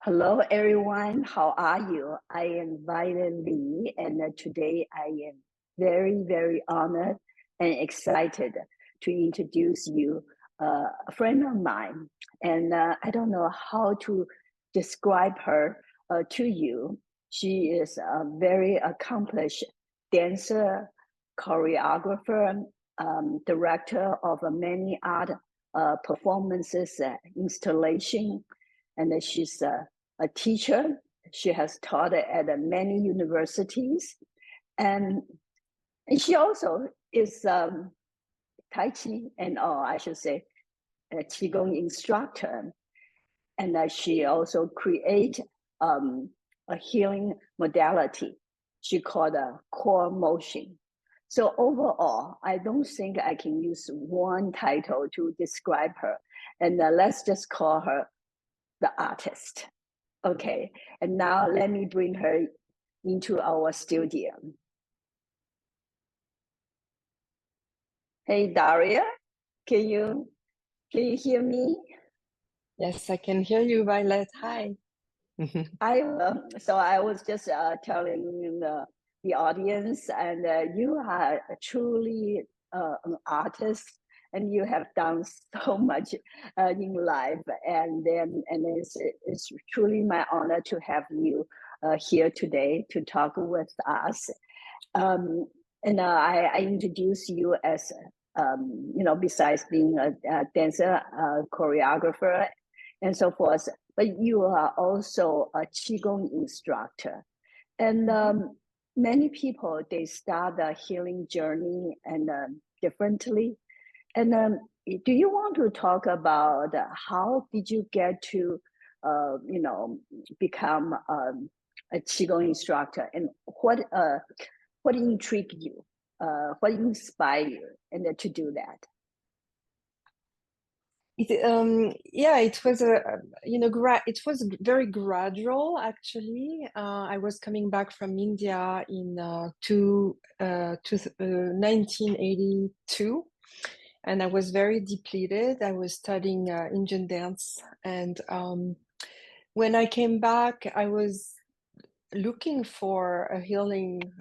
Hello, everyone. How are you? I invited Lee, and today I am very, very honored and excited to introduce you a friend of mine. And I don't know how to describe her to you. She is a very accomplished dancer, choreographer, director of many art performances, installation, and she's a teacher. She has taught at many universities, and she also is Tai Chi and I should say a Qigong instructor, and she also create a healing modality she called a core motion. So overall, I don't think I can use one title to describe her, and let's just call her the artist. Okay, and now let me bring her into our studio. Hey, Daria, can you hear me? Yes, I can hear you, Violet. Hi. So I was just telling the audience, and you are truly an artist, and you have done so much in life, and it's truly my honor to have you here today to talk with us. Um, and I introduce you as besides being a dancer, choreographer, and so forth, but you are also a qigong instructor. And many people, they start a healing journey and differently. And do you want to talk about how did you get to become a qigong instructor, and what intrigued you, what inspired you, and to do that? Yeah, it was it was very gradual actually. I was coming back from India in 1982, and I was very depleted. I was studying Indian dance, and when I came back, I was looking for a healing,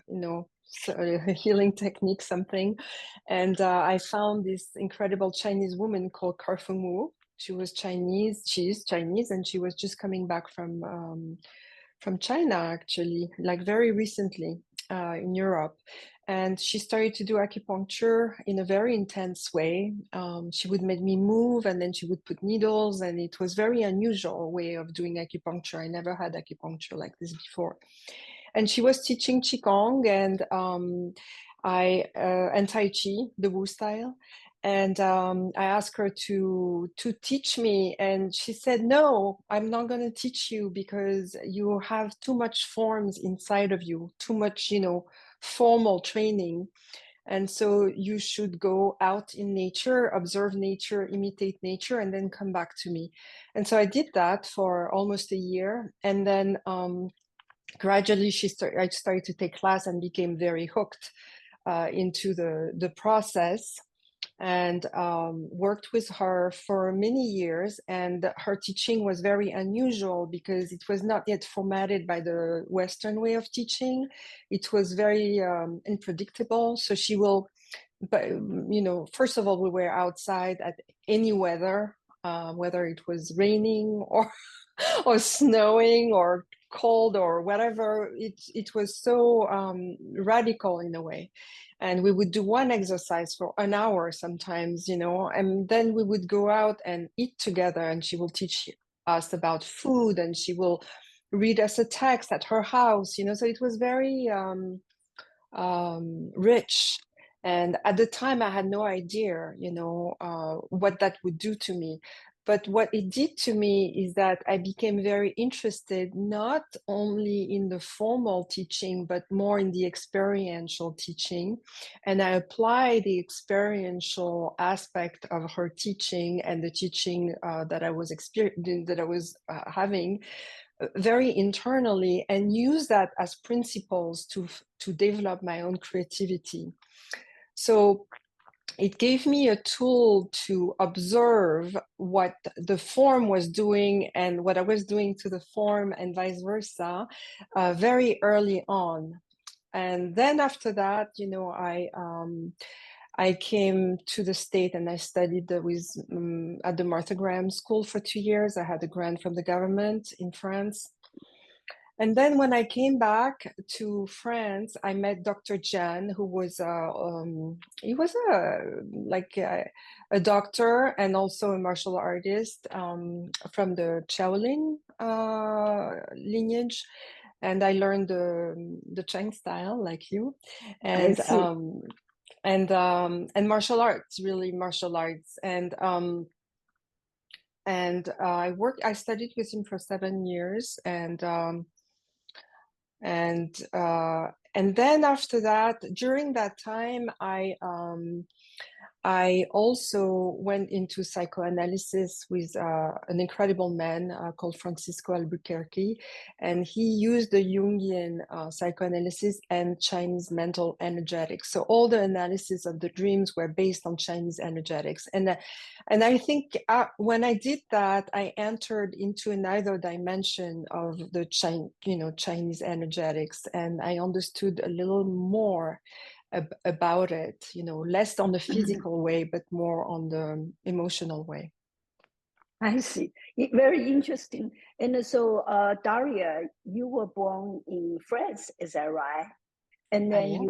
a healing technique, something. And I found this incredible Chinese woman called Carfeng Wu. She was Chinese, she is Chinese, and she was just coming back from China, actually, like very recently in Europe. And she started to do acupuncture in a very intense way. She would make me move, and then she would put needles, and it was very unusual way of doing acupuncture. I never had acupuncture like this before. And she was teaching Qigong and and Tai Chi, the Wu style. And I asked her to teach me, and she said, "No, I'm not going to teach you because you have too much forms inside of you, too much, formal training. And so you should go out in nature, observe nature, imitate nature, and then come back to me." And so I did that for almost a year, and then gradually I started to take class and became very hooked into the process, and worked with her for many years. And her teaching was very unusual because it was not yet formatted by the Western way of teaching. It was very unpredictable. So she will, but first of all, we were outside at any weather, whether it was raining or or snowing or cold or whatever. It was so radical in a way. And we would do one exercise for an hour sometimes, and then we would go out and eat together, and she will teach us about food, and she will read us a text at her house, so it was very rich. And at the time, I had no idea, what that would do to me. But what it did to me is that I became very interested, not only in the formal teaching, but more in the experiential teaching. And I apply the experiential aspect of her teaching and the teaching that I was having very internally, and use that as principles to develop my own creativity. So it gave me a tool to observe what the form was doing and what I was doing to the form and vice versa, very early on. And then after that, I came to the state and I studied at the Martha Graham School for 2 years. I had a grant from the government in France. And then when I came back to France, I met Dr. Jan, who was he was a doctor and also a martial artist from the Shaolin lineage. And I learned the Chang style, like you, I and see. martial arts, really martial arts, I studied with him for 7 years, and then after that, during that time, I also went into psychoanalysis with an incredible man called Francisco Albuquerque, and he used the Jungian psychoanalysis and Chinese mental energetics. So all the analysis of the dreams were based on Chinese energetics, and I think when I did that, I entered into another dimension of the Chinese energetics, and I understood a little more about it, less on the physical way, but more on the emotional way. I see. Very interesting. And so, Daria, you were born in France, is that right? And then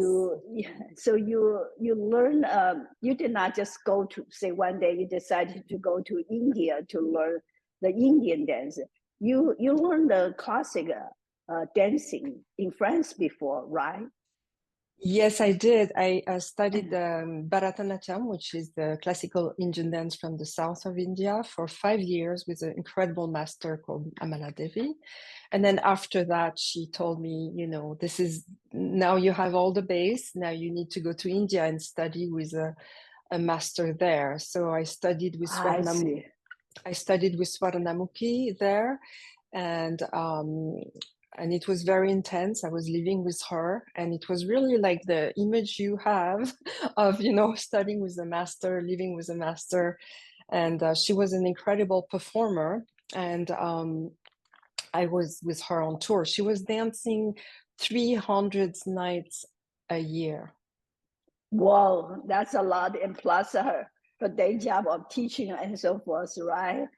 Yes. so you learn. You did not just go to say one day you decided to go to India to learn the Indian dance. You learned the classic dancing in France before, right? Yes, I did. I studied Bharatanatyam, which is the classical Indian dance from the south of India, for 5 years with an incredible master called Amala Devi. And then after that, she told me, this is now you have all the base. Now you need to go to India and study with a master there. So I studied with I see. Swarnamukhi there, and it was very intense. I was living with her, and it was really like the image you have of studying with a master, living with a master, and she was an incredible performer. And I was with her on tour. She was dancing 300 nights a year. Wow, that's a lot. And plus her day job of teaching and so forth, right?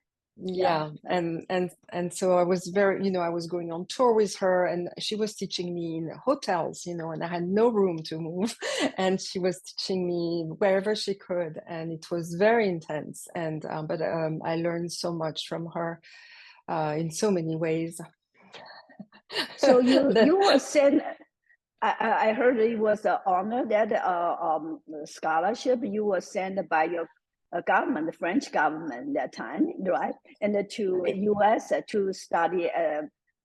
Yeah. Yeah, and so I was very, I was going on tour with her, and she was teaching me in hotels, and I had no room to move, and she was teaching me wherever she could, and it was very intense. And but I learned so much from her in so many ways. So you that you were sent. I heard it was an honor that scholarship you were sent by your government, the French government that time, right? And to U.S. To study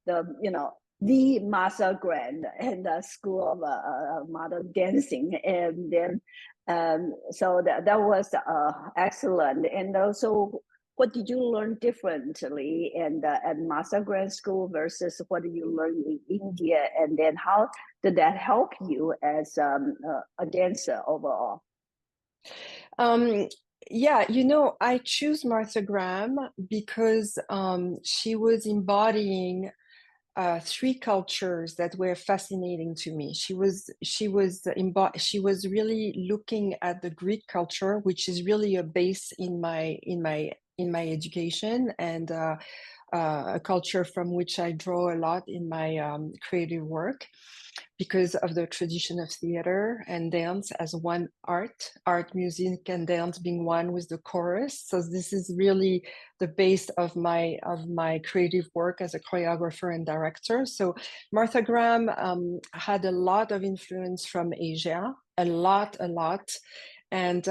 the master grant and the School of Modern Dancing, and then so that was excellent. And also, what did you learn differently at master grant school versus what did you learn in India, and then how did that help you as a dancer overall? um yeah, I choose Martha Graham because she was embodying three cultures that were fascinating to me. She was really looking at the Greek culture, which is really a base in my education, and a culture from which I draw a lot in my creative work, because of the tradition of theater and dance as one art, music, and dance being one with the chorus. So this is really the base of my creative work as a choreographer and director. So Martha Graham had a lot of influence from Asia, a lot, and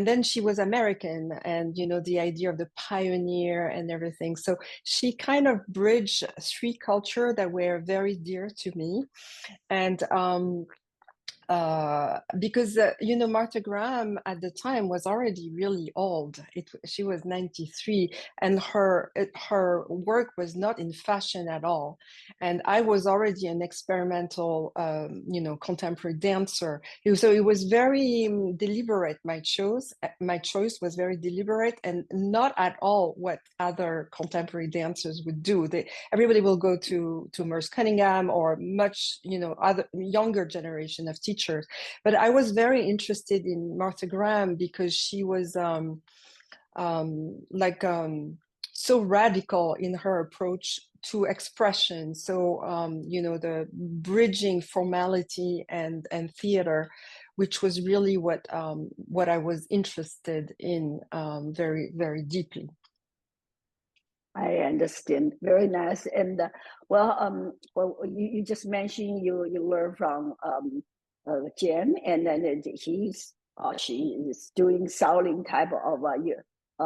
then she was American, and the idea of the pioneer and everything. So she kind of bridged three cultures that were very dear to me, and because you know, Martha Graham at the time was already really old. She was 93, and her work was not in fashion at all. And I was already an experimental, you know, contemporary dancer. So it was very deliberate. My choice was very deliberate, and not at all what other contemporary dancers would do. Everybody will go to Merce Cunningham or much, you know, other younger generation of teachers. But I was very interested in Martha Graham because she was like so radical in her approach to expression. So you know, the bridging formality and theater, which was really what I was interested in very, very deeply. I understand. Very nice. And well, you just mentioned you learn from Jen, and then she is doing Shaolin type of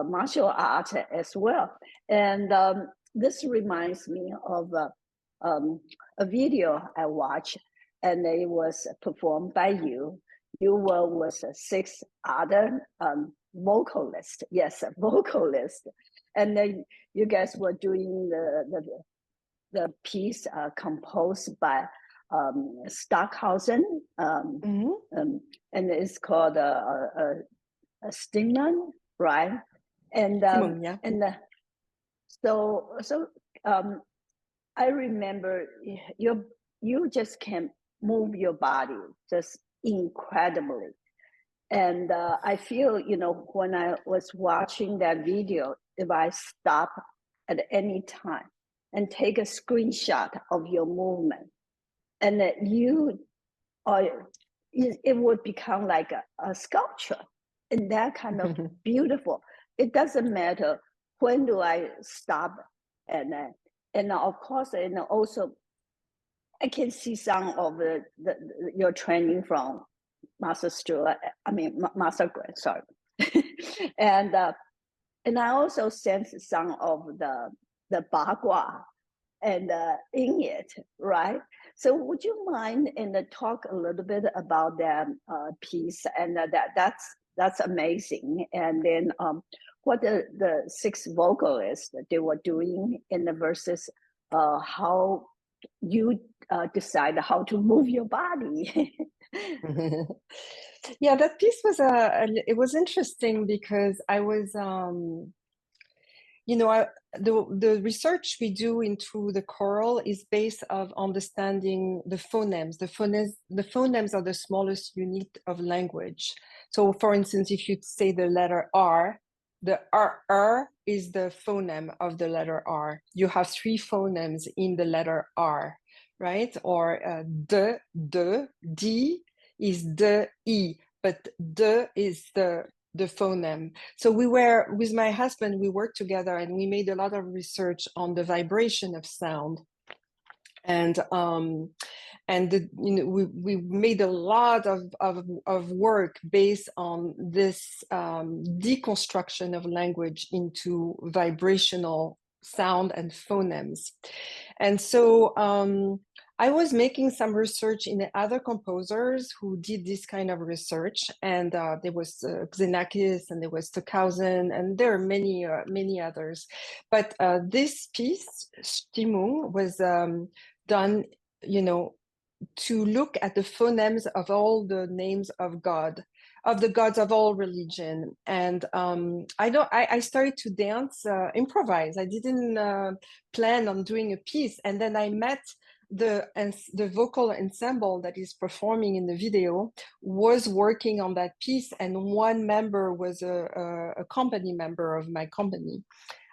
martial art as well. And this reminds me of a video I watched, and it was performed by you. You were with 6 other vocalists. Yes, a vocalist. And then you guys were doing the piece composed by Stockhausen, and it's called a Stingman, right? And Simon, yeah. And so I remember you just can move your body just incredibly. And I feel, you know, when I was watching that video, if I stop at any time and take a screenshot of your movement, and that it would become like a sculpture, and that kind of beautiful. It doesn't matter when do I stop, and of course, and also I can see some of your training from Master Stewart, Master Grant, sorry. and I also sense some of the bagua and in it, right? So would you mind and talk a little bit about that piece? And that's amazing. And then what the 6 vocalists they were doing in the verses, how you decide how to move your body. Yeah, that piece was it was interesting because I was you know, the research we do into the choral is based of understanding the phonemes. The phonemes are the smallest unit of language. So for instance, if you say the letter R, the R is the phoneme of the letter R. You have 3 phonemes in the letter R, right? Or D is the E, but D is the phoneme. So we were, with my husband, we worked together and we made a lot of research on the vibration of sound. And you know, we made a lot of work based on this deconstruction of language into vibrational sound and phonemes. And so I was making some research in other composers who did this kind of research, and there was Xenakis, and there was Stockhausen, and there are many others. But this piece, Stimmung, was done, you know, to look at the phonemes of all the names of God, of the gods of all religion. And I started to dance, improvise. I didn't plan on doing a piece. And then I met the vocal ensemble that is performing in the video was working on that piece. And one member was a company member of my company.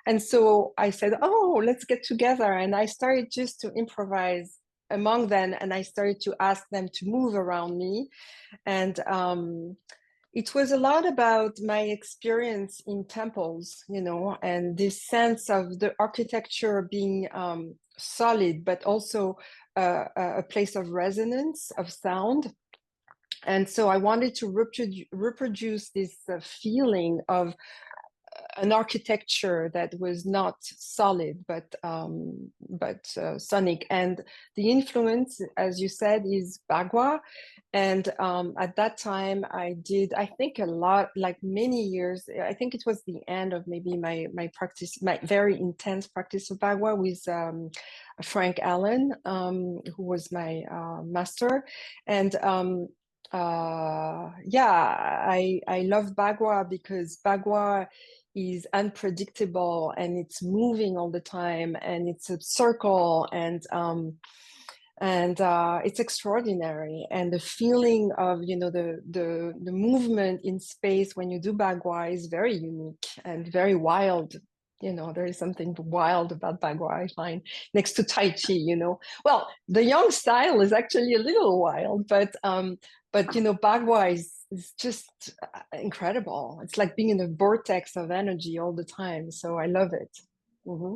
And so I said, oh, let's get together. And I started just to improvise among them. And I started to ask them to move around me. And it was a lot about my experience in temples, you know, and this sense of the architecture being solid, but also a place of resonance, of sound. And so I wanted to reproduce this feeling of an architecture that was not solid but sonic. And the influence, as you said, is Bagua. And at that time I did, I think, a lot, like many years. I think it was the end of maybe my practice, my very intense practice of Bagua with Frank Allen, who was my master. And yeah, I love Bagua because Bagua is unpredictable and it's moving all the time, and it's a circle, and it's extraordinary. And the feeling of, you know, the movement in space when you do Bagua is very unique and very wild. You know, there is something wild about Bagua, I find, next to Tai Chi, you know. Well, the Yang style is actually a little wild, but you know, Bagua is just incredible. It's like being in a vortex of energy all the time. So I love it. Mm-hmm.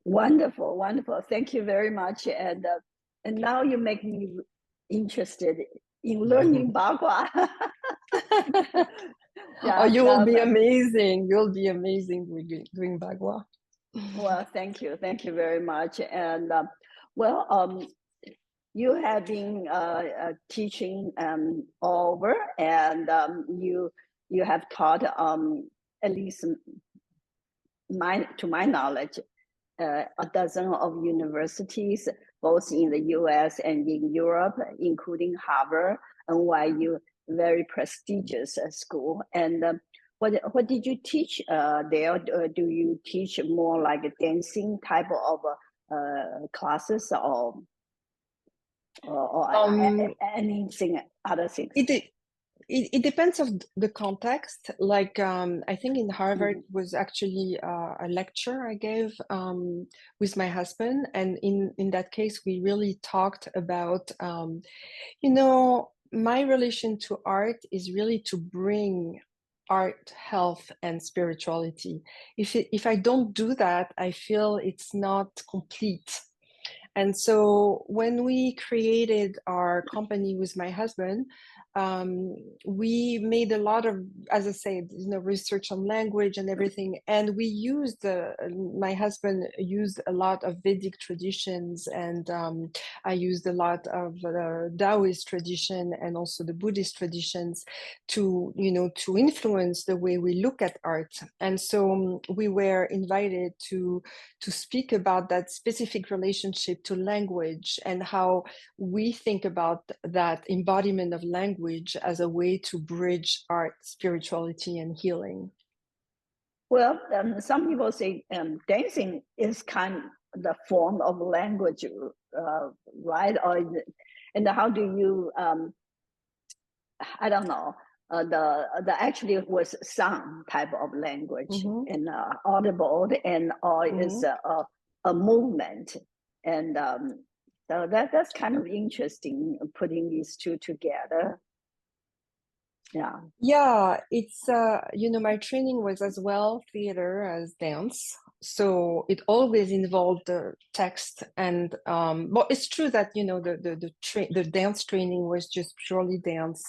Wonderful, wonderful. Thank you very much. And now you make me interested in learning Bagua. Oh, Yeah, you will be amazing. You'll be amazing doing Bagua. well, thank you. Thank you very much. And well, you have been teaching all over, and you have taught at least to my knowledge, a dozen of universities, both in the US and in Europe, including Harvard, NYU, very prestigious school. And what did you teach there? Do you teach more like a dancing type of classes, or anything, other things? It depends on the context. Like I think in Harvard it was actually a lecture I gave with my husband, and in that case we really talked about you know, my relation to art is really to bring art, health, and spirituality. If I don't do that, I feel it's not complete. And so when we created our company with my husband, we made a lot of, as I said, you know, research on language and everything. And we used, my husband used a lot of Vedic traditions, and I used a lot of the Taoist tradition and also the Buddhist traditions to, you know, to influence the way we look at art. And so we were invited to speak about that specific relationship to language and how we think about that embodiment of language as a way to bridge art, spirituality, and healing. Well, some people say dancing is kind of the form of language, right? And how do you? I don't know. The actually was sound type of language, Mm-hmm. and audible, and or is a movement, and so that's kind of interesting, putting these two together. Yeah, it's you know, my training was as well theater as dance, so it always involved the text. And but it's true that, you know, the dance training was just purely dance.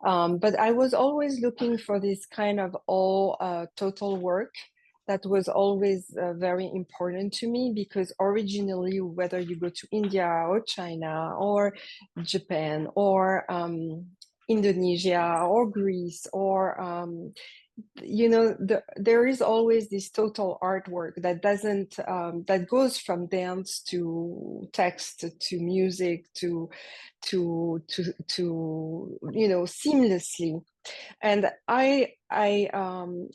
But I was always looking for this kind of all total work that was always very important to me, because originally, whether you go to India or China or Japan or Indonesia or Greece or you know, there is always this total artwork that doesn't that goes from dance to text to music to you know, seamlessly. And I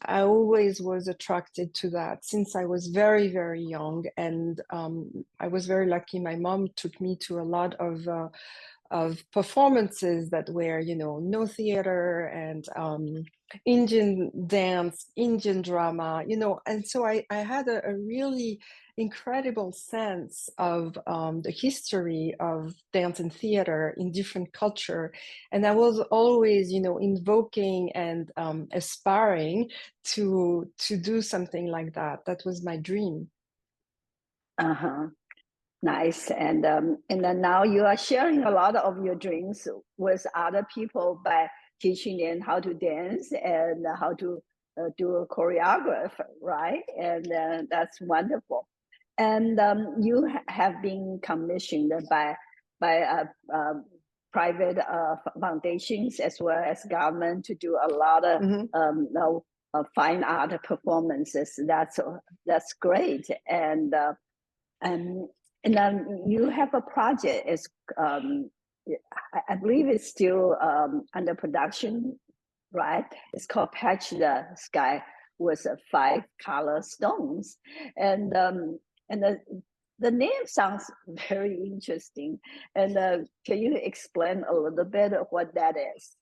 always was attracted to that since I was very, very young. And I was very lucky. My mom took me to a lot of performances that were, you know, no theater and Indian dance, Indian drama, you know. And so I had a really incredible sense of the history of dance and theater in different culture. And I was always, you know, invoking and aspiring to do something like that. That was my dream. Uh-huh. Nice. And then now you are sharing a lot of your dreams with other people by teaching them how to dance and how to do a choreographer, right? And that's wonderful. And you have been commissioned by private foundations as well as government to do a lot of fine art performances. That's great. And you have a project. It's I believe it's still under production, right? It's called Patch the Sky with 5-color stones, and the name sounds very interesting. And can you explain a little bit of what that is?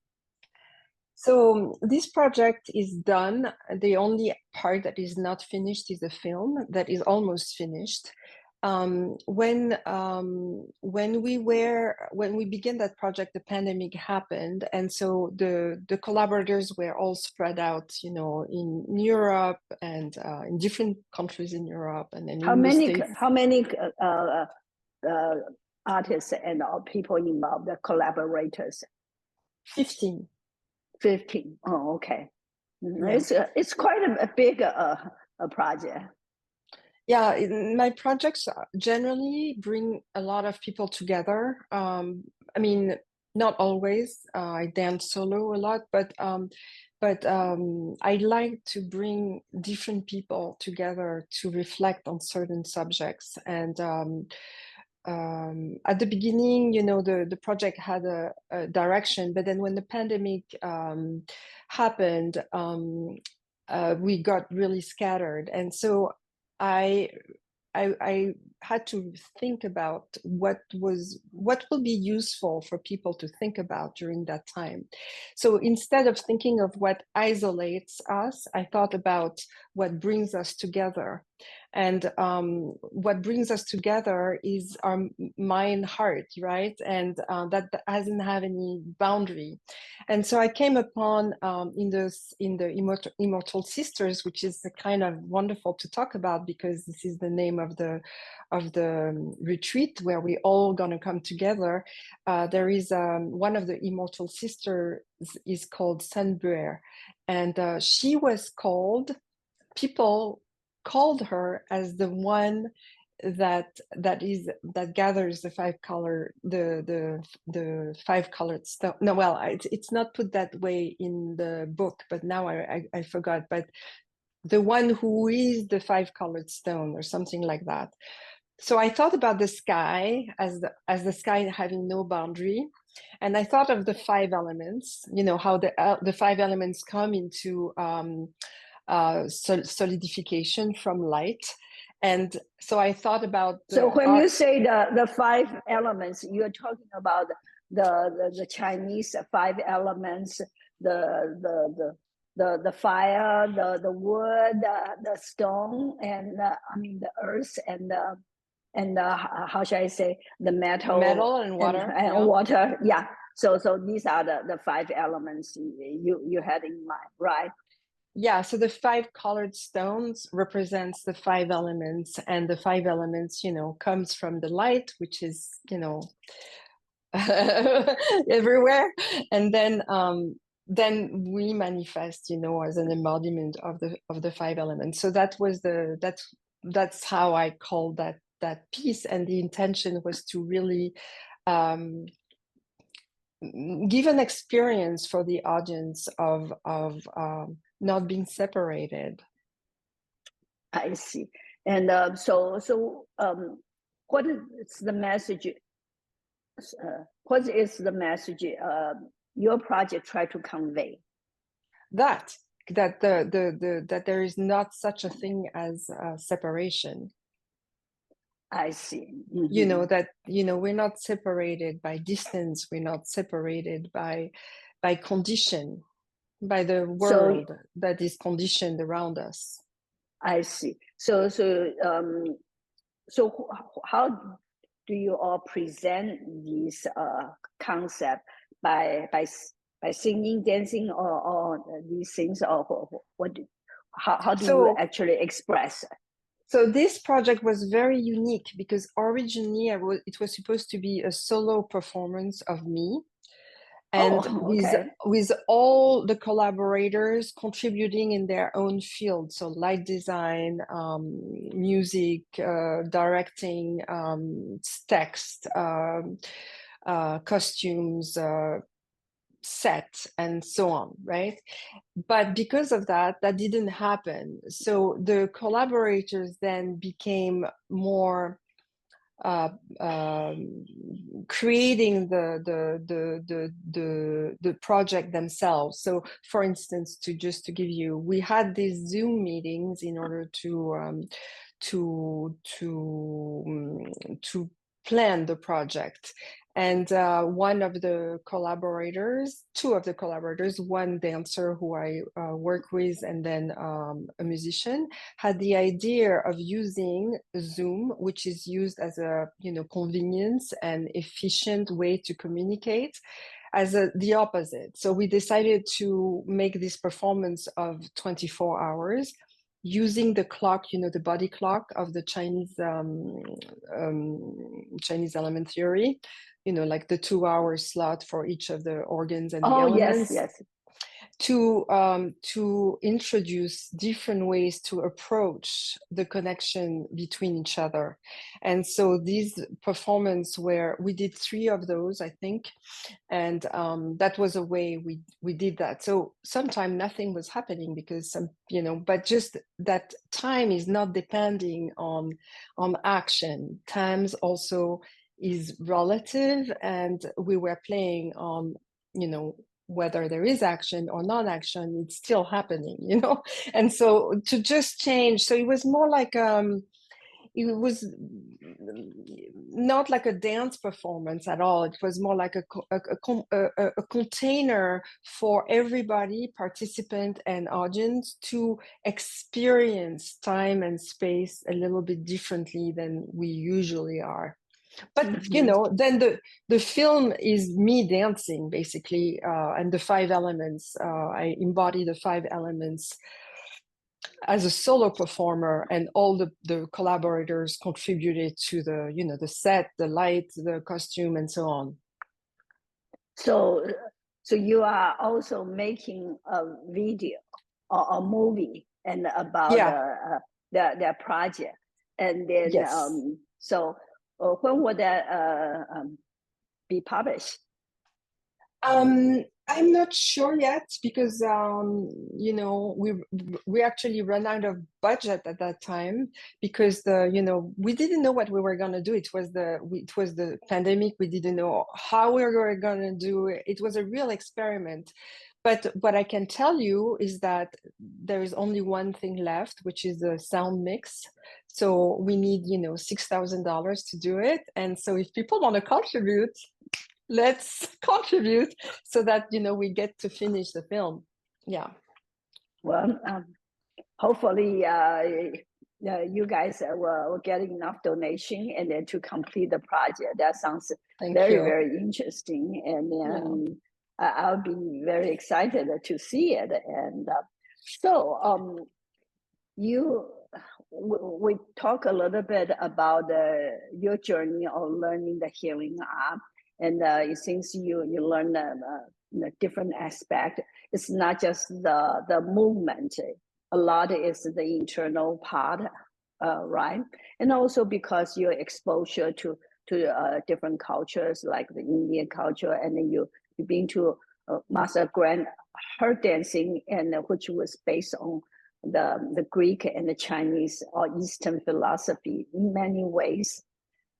So this project is done. The only part that is not finished is the film that is almost finished. When we began that project, the pandemic happened, and so the collaborators were all spread out, you know, in Europe and in different countries in Europe, and then in the States. How many artists and people involved, the collaborators? 15. 15. Oh, okay. Yeah. It's quite a big a project. Yeah, my projects generally bring a lot of people together. I mean, not always. I dance solo a lot, but I like to bring different people together to reflect on certain subjects. And at the beginning, you know, the project had a direction, but then when the pandemic happened, we got really scattered, and so I had to think about what will be useful for people to think about during that time. So instead of thinking of what isolates us, I thought about what brings us together. And what brings us together is our mind, heart, right? And that doesn't have any boundary. And so I came upon in the Immortal Sisters, which is kind of wonderful to talk about because this is the name of the retreat where we all gonna come together. There is one of the Immortal Sisters is called Sunbuer, and she was called. People called her as the one that gathers the 5-colored stone. No, well, it's not put that way in the book, but now I forgot. But the one who is the 5-colored stone, or something like that. So I thought about the sky as the sky having no boundary, and I thought of the 5 elements. You know how the 5 elements come into solidification from light. And so I thought about so when you say the 5 elements, you're talking about the Chinese 5 elements, the fire, the wood, the stone, and I mean the earth, and how should I say, the metal and water and water. Yeah. So these are the 5 elements you had in mind, right? Yeah, so the 5-colored stones represents the 5 elements, and the 5 elements, you know, comes from the light, which is, you know, everywhere, and then we manifest, you know, as an embodiment of the 5 elements. So that's how I call that piece, and the intention was to really give an experience for the audience of not being separated. I see. And what is the message? What is the message your project try to convey? That that there is not such a thing as separation. I see. You know, that, you know, we're not separated by distance. We're not separated by condition, by the world that is conditioned around us. I see. So how do you all present these concept by singing, dancing, or these things, or what? How do you actually express? So this project was very unique because originally it was supposed to be a solo performance of me, and Oh, okay. with all the collaborators contributing in their own field, so light design, music, directing, text, costumes, set, and so on, right? But because of that, that didn't happen. So the collaborators then became more uh, um, creating the project themselves. So, for instance, to give you, we had these Zoom meetings in order to to plan the project. And one of the collaborators, two of the collaborators, one dancer who I work with, and then a musician, had the idea of using Zoom, which is used as a convenience and efficient way to communicate, as the opposite. So we decided to make this performance of 24 hours using the clock, the body clock of the Chinese element theory, like the 2 hour slot for each of the organs and the Oh, yes, elements, yes. to introduce different ways to approach the connection between each other. And so these performances, where we did 3 of those, I think, and that was a way we did that. So sometimes nothing was happening because but just that time is not depending on action. Times also is relative, and we were playing on whether there is action or non-action, it's still happening, and so to just change, so it was more like it was not like a dance performance at all. It was more like a container for everybody, participant and audience, to experience time and space a little bit differently than we usually are. But then the film is me dancing, basically, and the 5 elements. I embody the 5 elements as a solo performer, and all the collaborators contributed to the set, the light, the costume, and so on. So, so you are also making a video or a movie and about Yeah. the project, and then Yes. when would that be published? I'm not sure yet, because we actually ran out of budget at that time, because we didn't know what we were going to do. It was the pandemic. We didn't know how we were going to do it. It was a real experiment. But what I can tell you is that there is only one thing left, which is the sound mix. So we need $6,000 to do it. And so if people want to contribute, let's contribute so that we get to finish the film. Yeah. Well, hopefully you guys will get enough donation and then to complete the project. That sounds Thank very, you. very interesting, and Yeah. I'll be very excited to see it. And so you we talk a little bit about your journey of learning the healing art, and since you learn the different aspect, it's not just the movement. A lot is the internal part, right? And also because your exposure to different cultures like the Indian culture, and then you've been to Master Grant her dancing, and which was based on the Greek and the Chinese or Eastern philosophy in many ways.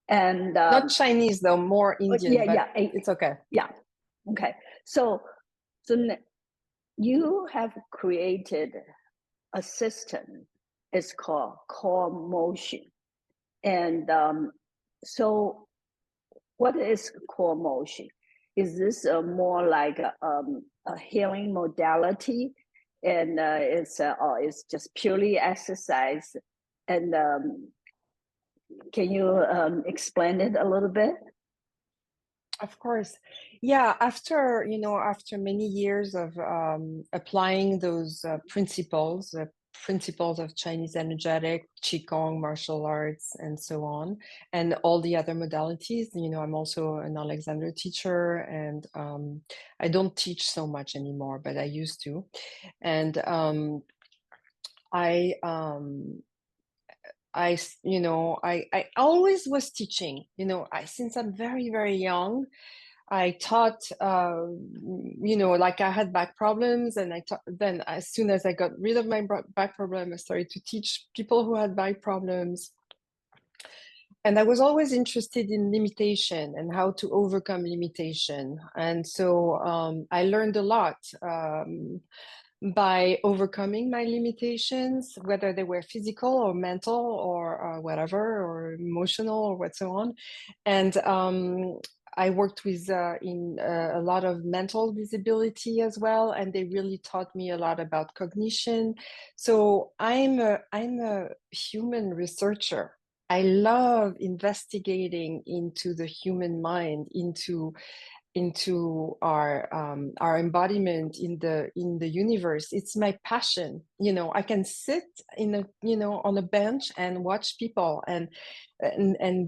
And Not Chinese though, more Indian, but it's okay. Yeah. Okay. So you have created a system. It's called core motion. And so what is core motion? Is this more like a healing modality, and it's just purely exercise? And can you explain it a little bit? Of course. Yeah, after many years of applying those principles, principles of Chinese energetic, Qigong, martial arts, and so on, and all the other modalities. I'm also an Alexander teacher, and I don't teach so much anymore, but I used to. And I I always was teaching. Since I'm very, very young, I taught, like I had back problems, and I taught. Then, as soon as I got rid of my back problem, I started to teach people who had back problems. And I was always interested in limitation and how to overcome limitation. And so I learned a lot by overcoming my limitations, whether they were physical or mental or whatever, or emotional or what so on. And I worked with in a lot of mental disability as well, and they really taught me a lot about cognition. So I'm a human researcher. I love investigating into the human mind, into our embodiment in the universe. It's my passion. I can sit on a bench and watch people and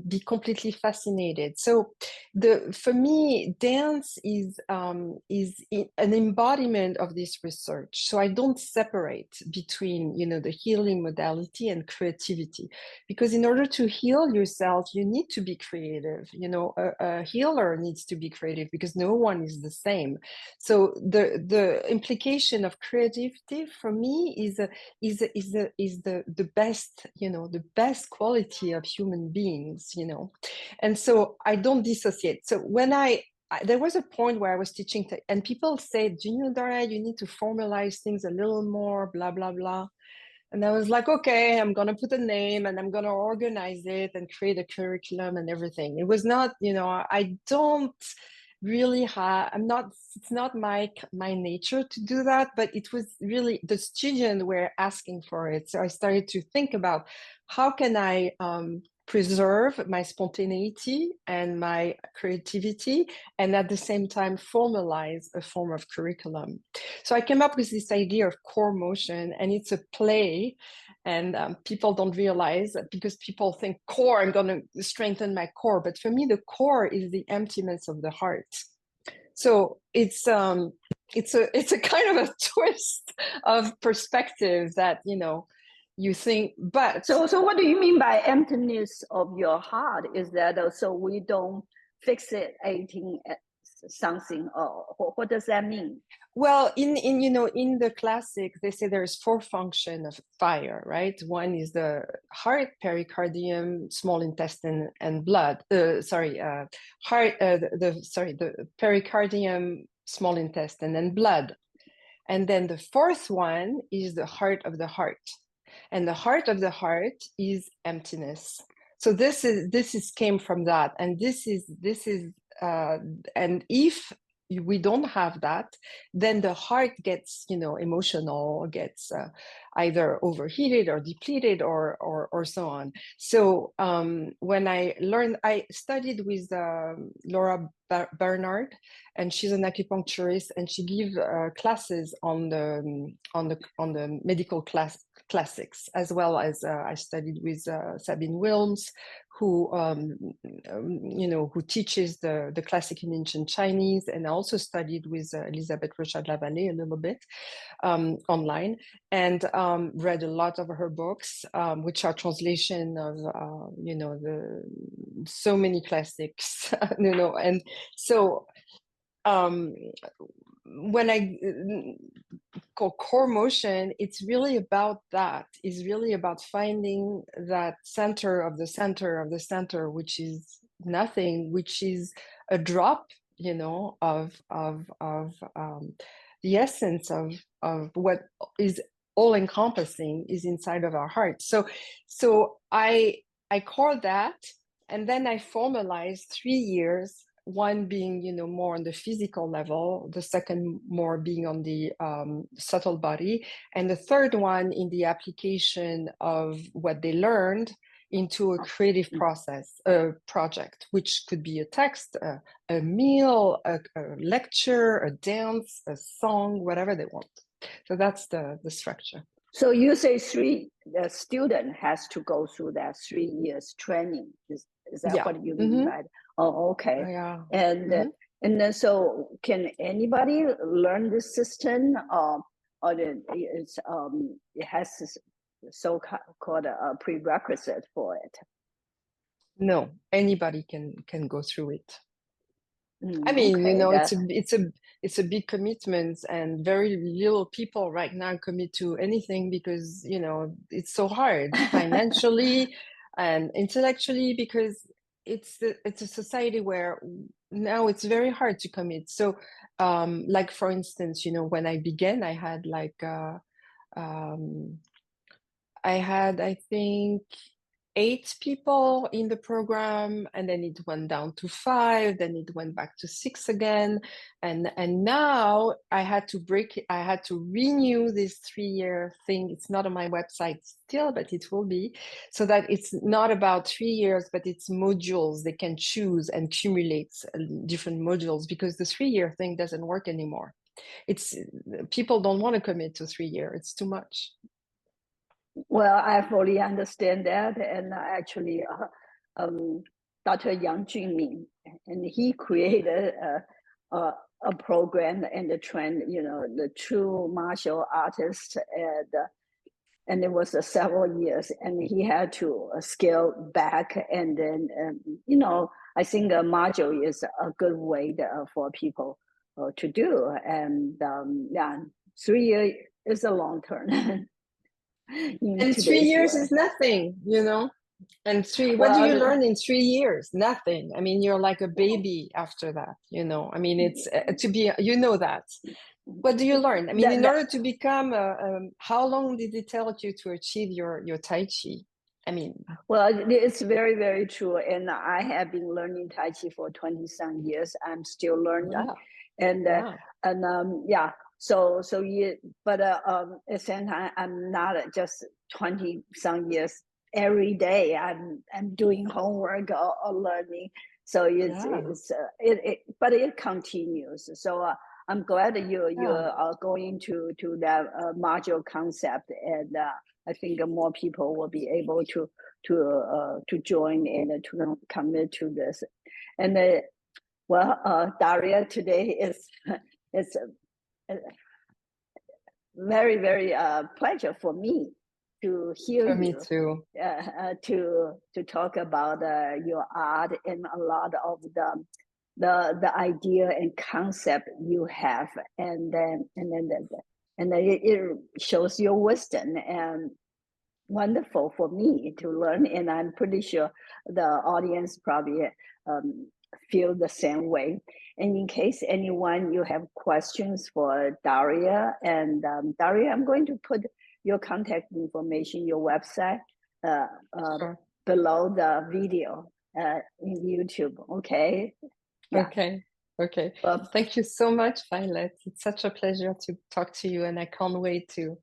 be completely fascinated. So for me, dance is an embodiment of this research. So I don't separate between the healing modality and creativity, because in order to heal yourself, you need to be creative. A healer needs to be creative, because no one is the same. So the implication of creativity for me is the best, the best quality of human beings. And so I don't dissociate. So when there was a point where I was teaching, and people said, Daria, you need to formalize things a little more, blah blah blah. And I was like, okay, I'm going to put a name and I'm going to organize it and create a curriculum and everything. It was not, I don't really have, it's not my nature to do that, but it was really the students were asking for it. So I started to think about how can I preserve my spontaneity and my creativity, and at the same time formalize a form of curriculum. So I came up with this idea of core motion, and it's a play. And people don't realize, because people think core, I'm going to strengthen my core. But for me, the core is the emptiness of the heart. So it's a kind of a twist of perspective that you think. But so what do you mean by emptiness of your heart? Is that so we don't fixating at something, or what does that mean? Well, in the classic, they say there's 4 functions of fire, right? One is the heart, pericardium, small intestine, and blood. Heart. The pericardium, small intestine, and blood. And then the 4th one is the heart of the heart, and the heart of the heart is emptiness. So this came from that, and this is and if we don't have that, then the heart gets emotional, gets either overheated or depleted or so on. So when I studied with Laura Bernard, and she's an acupuncturist, and she gives classes on the medical classics, as well as I studied with Sabine Wilms, who who teaches the classic in ancient Chinese, and I also studied with Elisabeth Rochard-Lavallée a little bit online, and read a lot of her books, which are translation of so many classics, and so when I call core motion, it's really about that. It's really about finding that center of the center of the center, which is nothing, which is a drop, of the essence of what is all encompassing is inside of our heart. So I call that, and then I formalized 3 years. One being, more on the physical level, the second more being on the subtle body, and the third one in the application of what they learned into a creative process, a project, which could be a text, a meal, a lecture, a dance, a song, whatever they want. So that's the structure. So you say the student has to go through that 3 years training. Is that Yeah. what you mean by it? Oh, okay. Yeah. And then so can anybody learn this system, or it has this so-called a prerequisite for it? No, anybody can go through it. I mean, Okay, it's a big commitment, and very little people right now commit to anything because, it's so hard financially and intellectually, because it's a society where now it's very hard to commit. So, like for instance, when I began, um, I think 8 people in the program, and then it went down to 5, then it went back to 6 again, and now I had to renew this 3-year thing. It's not on my website still, but it will be, so that it's not about 3 years, but it's modules. They can choose and accumulate different modules, because the 3-year thing doesn't work anymore. It's People don't want to commit to 3 years. It's too much. well, I fully understand that, and actually, Dr. Yang Junming, and he created a program and a trend, the true martial artist, and it was several years, and he had to scale back, and then, I think a module is a good way for people to do, and yeah, 3 years is a long term. In And 3 today's years world. is nothing, And what do you Well, learn in 3 years? Nothing. I mean, you're like a baby after that, I mean, it's to be, that. What do you learn? I mean, in that order to become how long did it take you to achieve your Tai Chi? I mean, well, it's very, very true. And I have been learning Tai Chi for 20 some years. I'm still learning. yeah, And, yeah, yeah. So you, but at the same time, I'm not just 20 some years every day. I'm doing homework or learning. So yeah, but it continues. So I'm glad that you yeah. are going to that module concept, and I think more people will be able to join and to commit to this. And Daria, today is a very, very pleasure for me to hear For me you too. to talk about your art and a lot of the idea and concept you have, and then it shows your wisdom, and wonderful for me to learn, and I'm pretty sure the audience probably feel the same way. And in case anyone you have questions for Daria, and Daria, I'm going to put your contact information, your website, uh, uh, Sure. below the video in YouTube. Okay. Yeah. Okay. Well, Thank you so much, Violet. It's such a pleasure to talk to you, and I can't wait to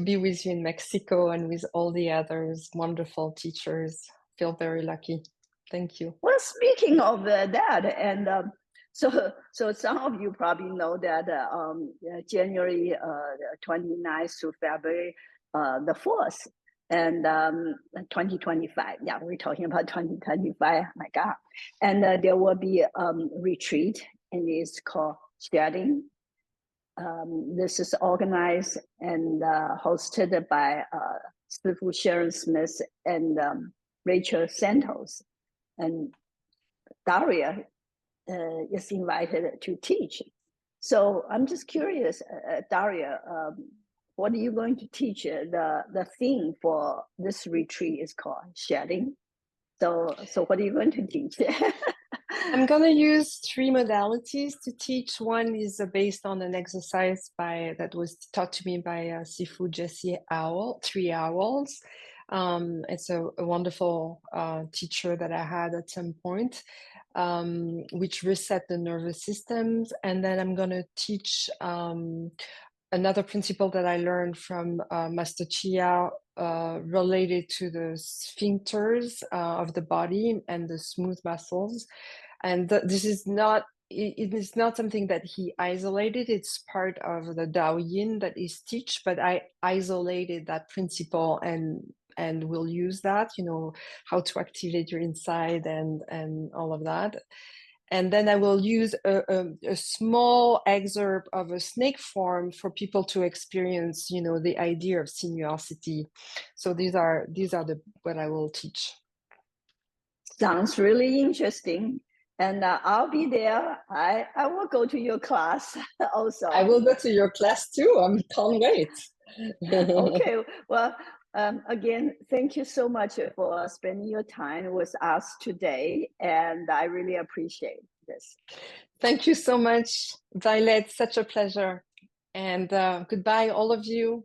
be with you in Mexico and with all the others wonderful teachers. Feel very lucky. Thank you. well, speaking of that, and so some of you probably know that January 29th to February the 4th, and 2025. Yeah, we're talking about 2025. My God. And there will be retreat, and it's called Shedding. This is organized and hosted by Sifu Sharon Smith and Rachel Santos. And Daria is invited to teach. So I'm just curious, Daria, what are you going to teach? The theme for this retreat is called shedding. So what are you going to teach? I'm going to use 3 modalities to teach. One is based on an exercise that was taught to me by Sifu Jesse Owl, 3 owls. It's a wonderful teacher that I had at some point, which reset the nervous systems. And then I'm going to teach another principle that I learned from Master Chia related to the sphincters of the body and the smooth muscles. And this is not it is not something that he isolated. It's part of the Dao Yin that is teach, but I isolated that principle and will use that, you know, how to activate your inside and all of that. And then I will use a small excerpt of a snake form for people to experience, you know, the idea of sinuosity. So these are what I will teach. Sounds really interesting. And I'll be there. I will go to your class also. I will go to your class too. I can't wait. Okay. Well, again, thank you so much for spending your time with us today. And I really appreciate this. Thank you so much, Violet. Such a pleasure. And goodbye, all of you.